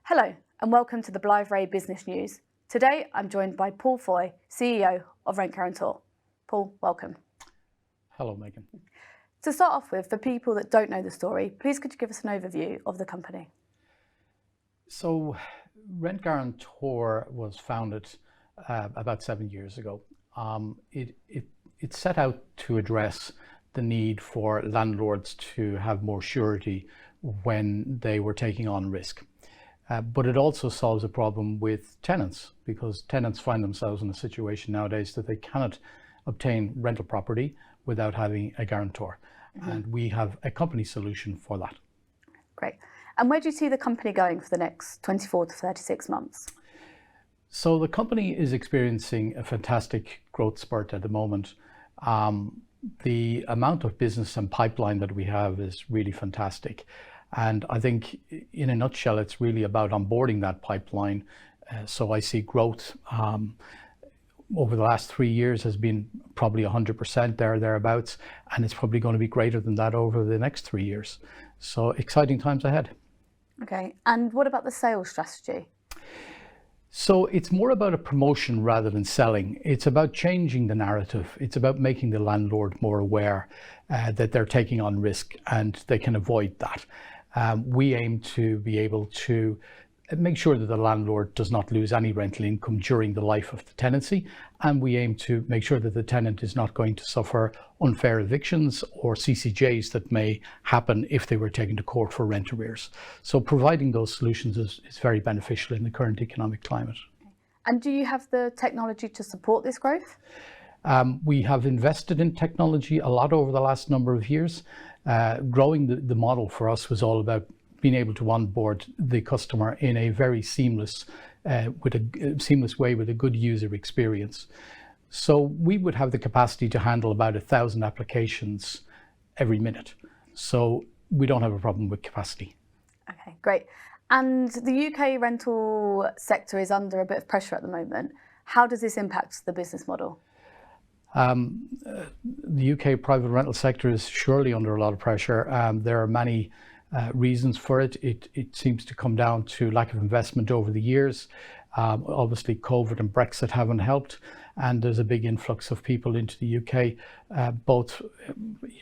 Hello and welcome to the Blythe Ray Business News. Today I'm joined by Paul Foy, CEO of RentGuarantor. Paul, welcome. Hello, Megan. To start off with, for people that don't know the story, please could you give us an overview of the company? So RentGuarantor was founded about 7 years ago. It set out to address the need for landlords to have more surety when they were taking on risk. But it also solves a problem with tenants, because tenants find themselves in a situation nowadays that they cannot obtain rental property without having a guarantor. And we have a company solution for that. Great. And where do you see the company going for the next 24 to 36 months? So the company is experiencing a fantastic growth spurt at the moment. The amount of business and pipeline that we have is really fantastic. And I think in a nutshell, it's really about onboarding that pipeline. So I see growth over the last 3 years has been probably 100% thereabouts, and it's probably going to be greater than that over the next 3 years. So exciting times ahead. Okay, and what about the sales strategy? So it's more about a promotion rather than selling. It's about changing the narrative. It's about making the landlord more aware that they're taking on risk and they can avoid that. We aim to be able to make sure that the landlord does not lose any rental income during the life of the tenancy, and we aim to make sure that the tenant is not going to suffer unfair evictions or CCJs that may happen if they were taken to court for rent arrears. So providing those solutions is very beneficial in the current economic climate. And do you have the technology to support this growth? We have invested in technology a lot over the last number of years. Growing the model for us was all about being able to onboard the customer in a very seamless way with a good user experience. So we would have the capacity to handle about 1,000 applications every minute. So we don't have a problem with capacity. Okay, great. And the UK rental sector is under a bit of pressure at the moment. How does this impact the business model? The UK private rental sector is surely under a lot of pressure. There are many reasons for it. It seems to come down to lack of investment over the years. Obviously, COVID and Brexit haven't helped, and there's a big influx of people into the UK, both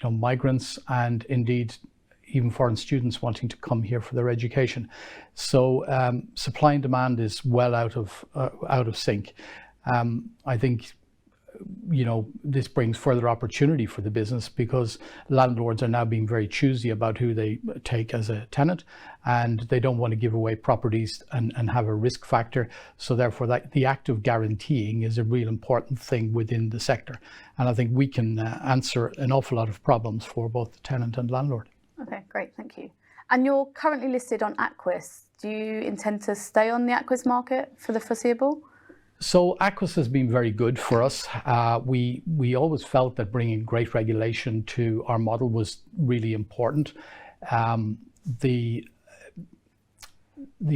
migrants and indeed even foreign students wanting to come here for their education. So supply and demand is well out of sync. I think this brings further opportunity for the business, because landlords are now being very choosy about who they take as a tenant, and they don't want to give away properties and have a risk factor. So therefore the act of guaranteeing is a real important thing within the sector. And I think we can answer an awful lot of problems for both the tenant and landlord. Okay, great, thank you. And you're currently listed on Aquis. Do you intend to stay on the Aquis market for the foreseeable? So Aquis has been very good for us. We always felt that bringing great regulation to our model was really important. The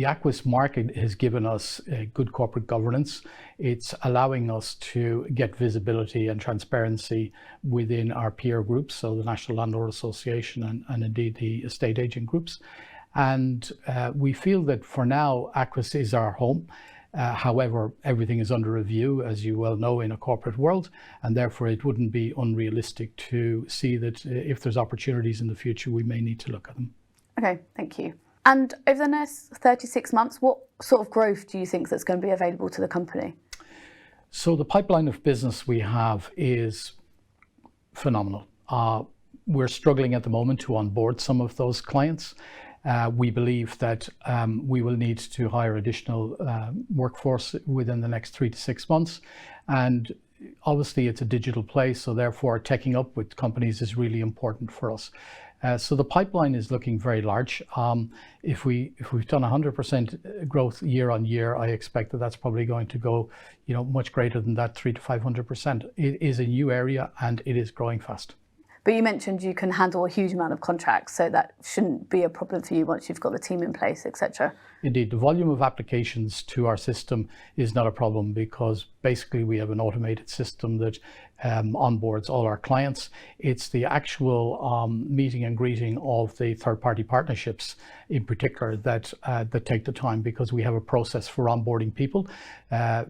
Aquis market has given us good corporate governance. It's allowing us to get visibility and transparency within our peer groups, so the National Landlord Association and indeed the estate agent groups. And we feel that for now, Aquis is our home. However, everything is under review, as you well know, in a corporate world, and therefore it wouldn't be unrealistic to see that if there's opportunities in the future, we may need to look at them. Okay, thank you. And over the next 36 months, what sort of growth do you think that's going to be available to the company? So the pipeline of business we have is phenomenal. We're struggling at the moment to onboard some of those clients. We believe that we will need to hire additional workforce within the next 3 to 6 months. And obviously it's a digital place, so therefore taking up with companies is really important for us. So the pipeline is looking very large. If we've done 100% growth year on year, I expect that that's probably going to go, much greater than that, 300 to 500%. It is a new area and it is growing fast. But you mentioned you can handle a huge amount of contracts, so that shouldn't be a problem for you once you've got the team in place, etc. Indeed, the volume of applications to our system is not a problem, because basically we have an automated system that onboards all our clients. It's the actual meeting and greeting of the third-party partnerships in particular that take the time, because we have a process for onboarding people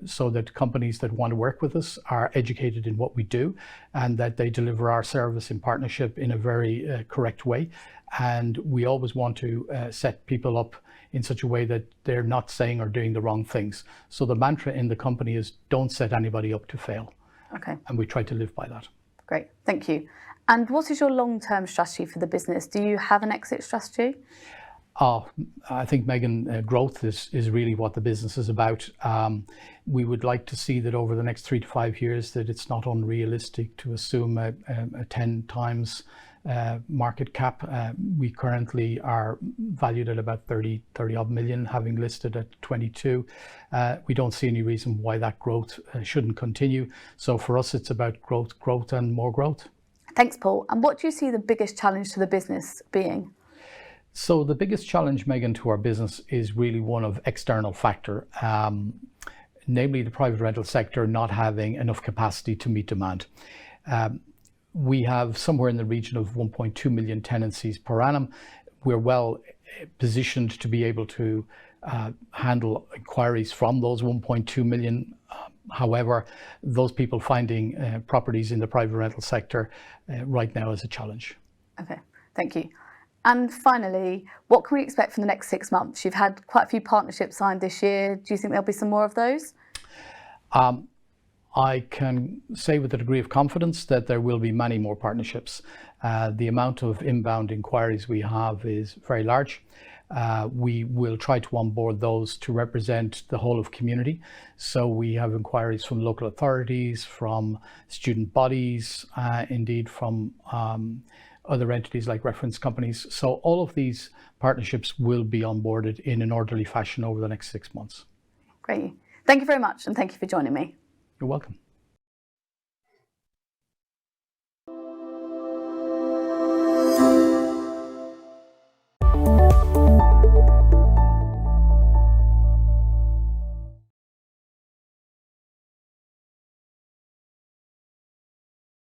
so that companies that want to work with us are educated in what we do and that they deliver our service in partnership in a very correct way. And we always want to set people up in such a way that they're not saying or doing the wrong things. So the mantra in the company is don't set anybody up to fail. Okay. And we try to live by that. Great, thank you. And what is your long-term strategy for the business? Do you have an exit strategy? I think, Megan, growth is really what the business is about. We would like to see that over the next 3 to 5 years that it's not unrealistic to assume a 10 times market cap. We currently are valued at about 30 odd million, having listed at 22. We don't see any reason why that growth shouldn't continue. So for us, it's about growth and more growth. Thanks, Paul. And what do you see the biggest challenge to the business being? So the biggest challenge, Megan, to our business is really one of external factor, namely the private rental sector not having enough capacity to meet demand. We have somewhere in the region of 1.2 million tenancies per annum. We're well positioned to be able to handle inquiries from those 1.2 million. However, those people finding properties in the private rental sector right now is a challenge. Okay, thank you. And finally, what can we expect from the next 6 months? You've had quite a few partnerships signed this year. Do you think there'll be some more of those? I can say with a degree of confidence that there will be many more partnerships. The amount of inbound inquiries we have is very large. We will try to onboard those to represent the whole of community. So we have inquiries from local authorities, from student bodies, indeed from other entities like reference companies. So all of these partnerships will be onboarded in an orderly fashion over the next 6 months. Great. Thank you very much, and thank you for joining me. You're welcome.